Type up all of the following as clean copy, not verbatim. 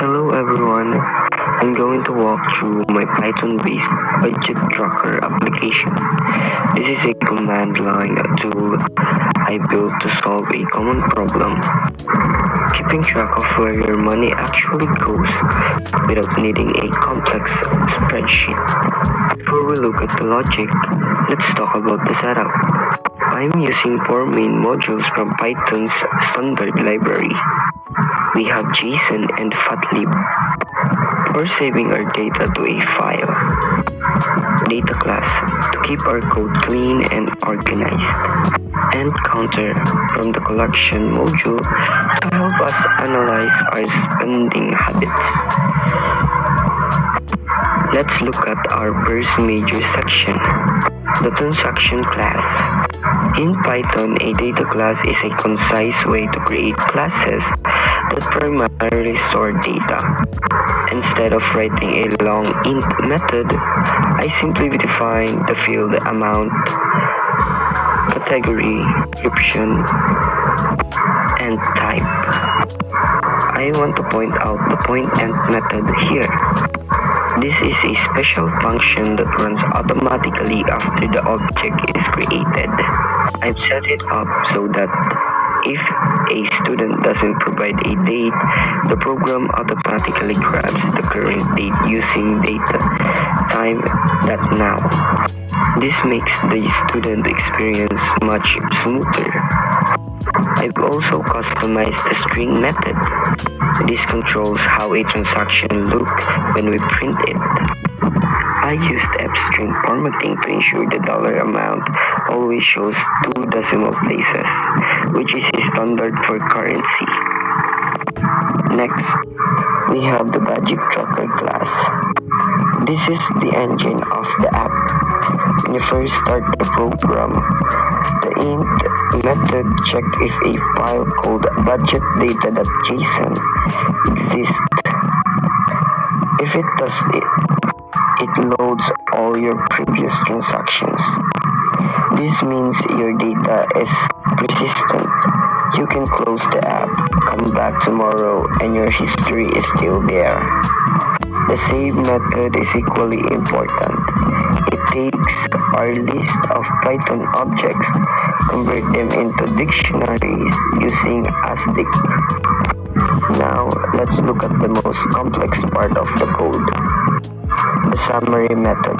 Hello everyone, I'm going to walk through my Python-based budget tracker application. This is a command line tool I built to solve a common problem, keeping track of where your money actually goes without needing a complex spreadsheet. Before we look at the logic, let's talk about the setup. I'm using four main modules from Python's standard library. We have JSON and FATLib for saving our data to a file, data class to keep our code clean and organized, and counter from the collection module to help us analyze our spending habits. Let's look at our first major section, the transaction class. In Python, a data class is a concise way to create classes that primarily store data. Instead of writing a long int method, I simply define the field amount, category, description, and type. I want to point out the pointEnt method here. This is a special function that runs automatically after the object is created. I've set it up so that if a student doesn't provide a date, the program automatically grabs the current date using data time.now. This makes the student experience much smoother. I've also customized the string method. This controls how a transaction looks when we print it. I used fstring formatting to ensure the dollar amount always shows two decimal places, which is a standard for currency. Next, we have the budget tracker class. This is the engine of the app. When you first start the program, the int method checks if a file called budgetdata.json exists. If it does, it loads all your previous transactions. This means your data is persistent. You can close the app, come back tomorrow, and your history is still there. The save method is equally important. It takes our list of Python objects, convert them into dictionaries using ASDIC. Now, let's look at the most complex part of the code, the summary method.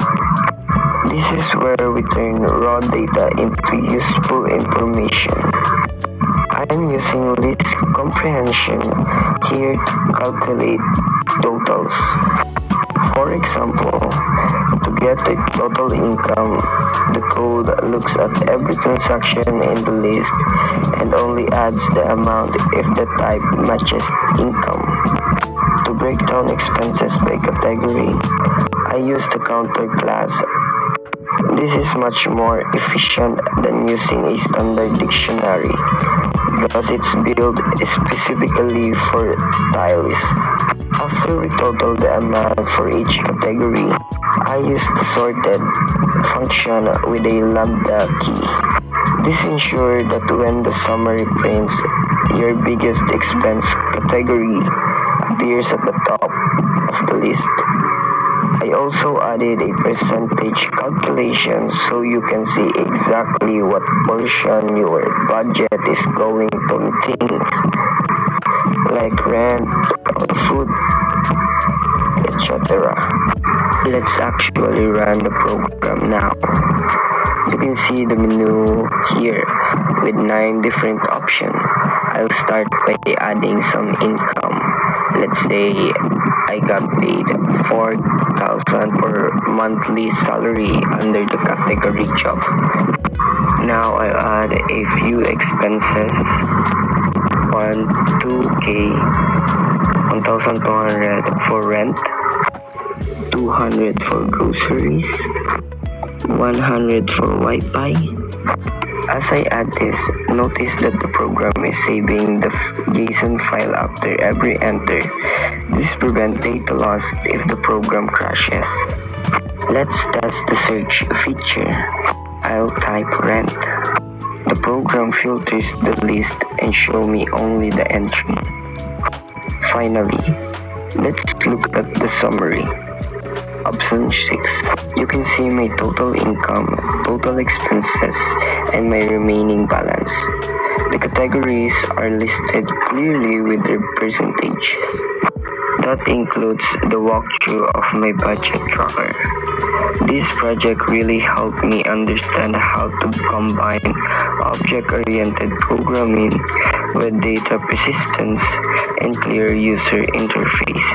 This is where we turn raw data into useful information. I'm using list comprehension here to calculate totals. For example, to get the total income, the code looks at every transaction in the list and only adds the amount if the type matches income. To break down expenses by category, I use the counter class. This is much more efficient than using a standard dictionary because it's built specifically for tiles. After we total the amount for each category, I use the sorted function with a lambda key. This ensures that when the summary prints, your biggest expense category appears at the top of the list. I also added a percentage calculation so you can see exactly what portion your budget is going to things like rent or food, etc. Let's actually run the program now. You can see the menu here with 9 different options. I'll start by adding some income. Let's say I got paid 4,000 for monthly salary under the category job. Now I'll add a few expenses. 2K, 1,200 for rent, 200 for groceries, 100 for Wi-Fi. As I add this, notice that the program is saving the JSON file after every enter. This prevents data loss if the program crashes. Let's test the search feature. I'll type rent. The program filters the list and show me only the entry. Finally, Let's look at the summary. Option 6. You can see my total income, total expenses, and my remaining balance. The categories are listed clearly with their percentages. That includes the walkthrough of my budget tracker. This project really helped me understand how to combine object-oriented programming with data persistence and clear user interface.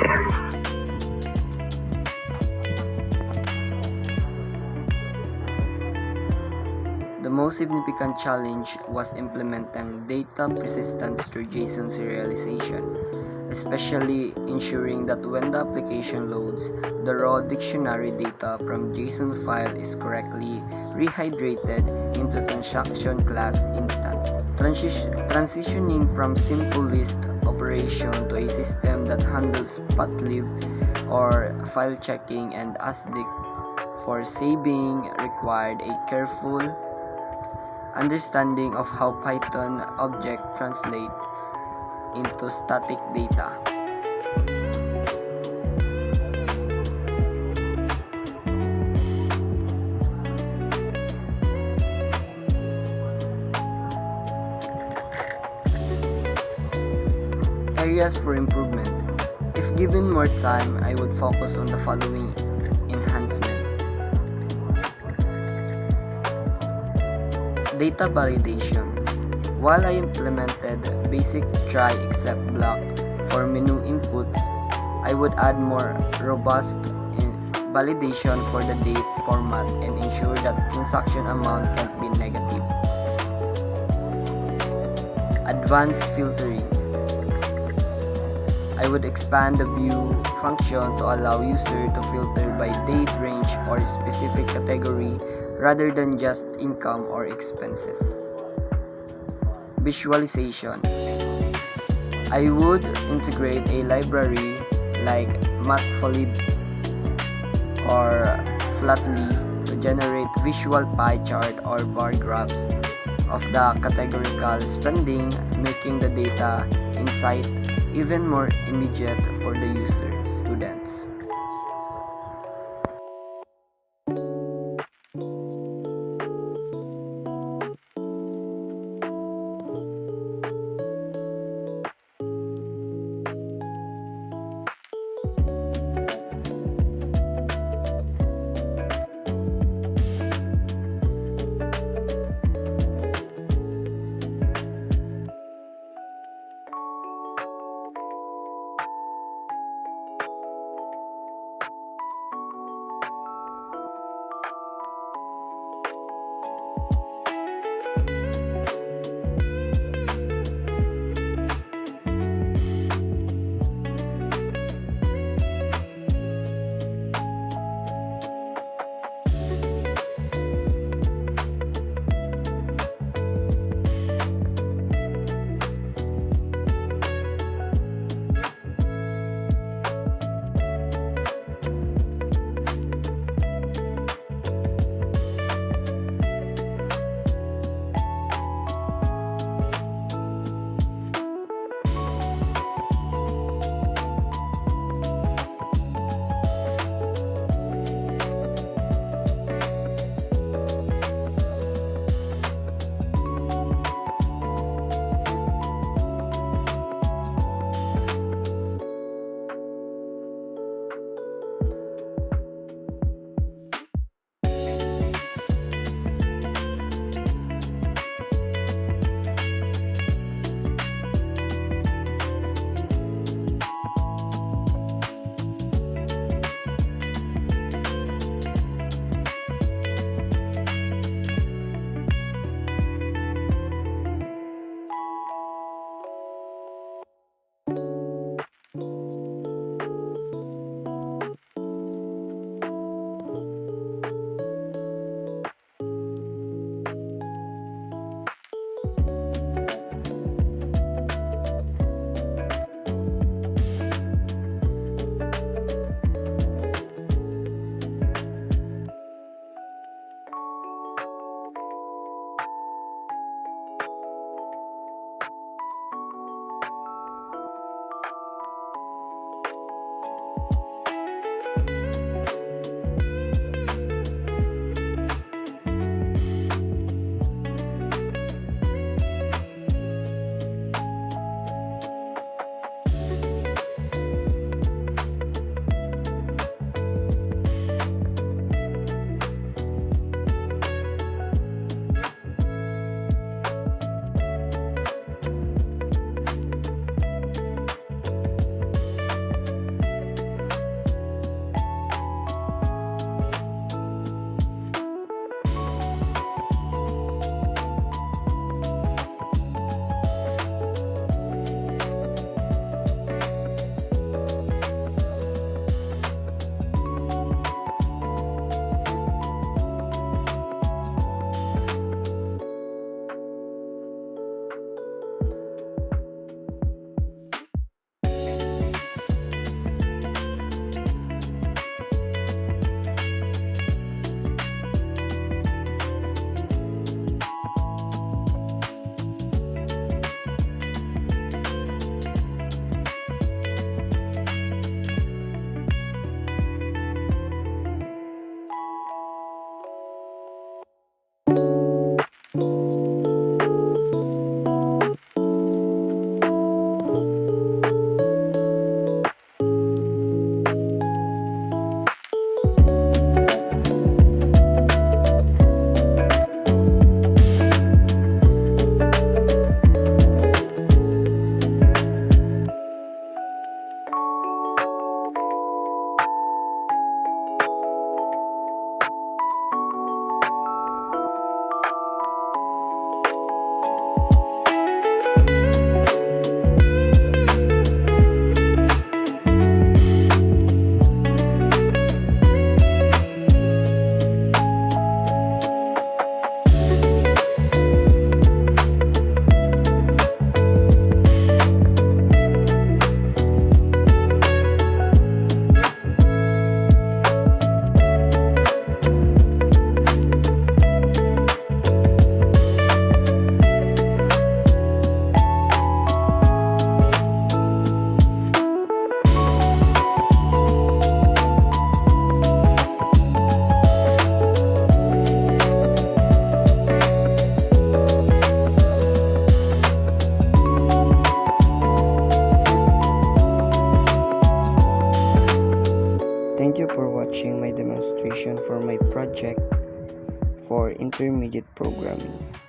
The most significant challenge was implementing data persistence through JSON serialization, especially ensuring that when the application loads, the raw dictionary data from JSON file is correctly rehydrated into transaction class instance. Transitioning from simple list operation to a system that handles pathlib or file checking and ASDIC for saving required a careful understanding of how Python object translate into static data. Areas for improvement. If given more time, I would focus on the following enhancement. Data validation. While I implemented basic try except block for menu inputs, I would add more robust validation for the date format and ensure that transaction amount can't be negative. Advanced filtering. I would expand the view function to allow user to filter by date range or specific category rather than just income or expenses. Visualization. I would integrate a library like Matplotlib or Flatly to generate visual pie chart or bar graphs of the categorical spending, making the data insight even more immediate for the user students. intermediate programming.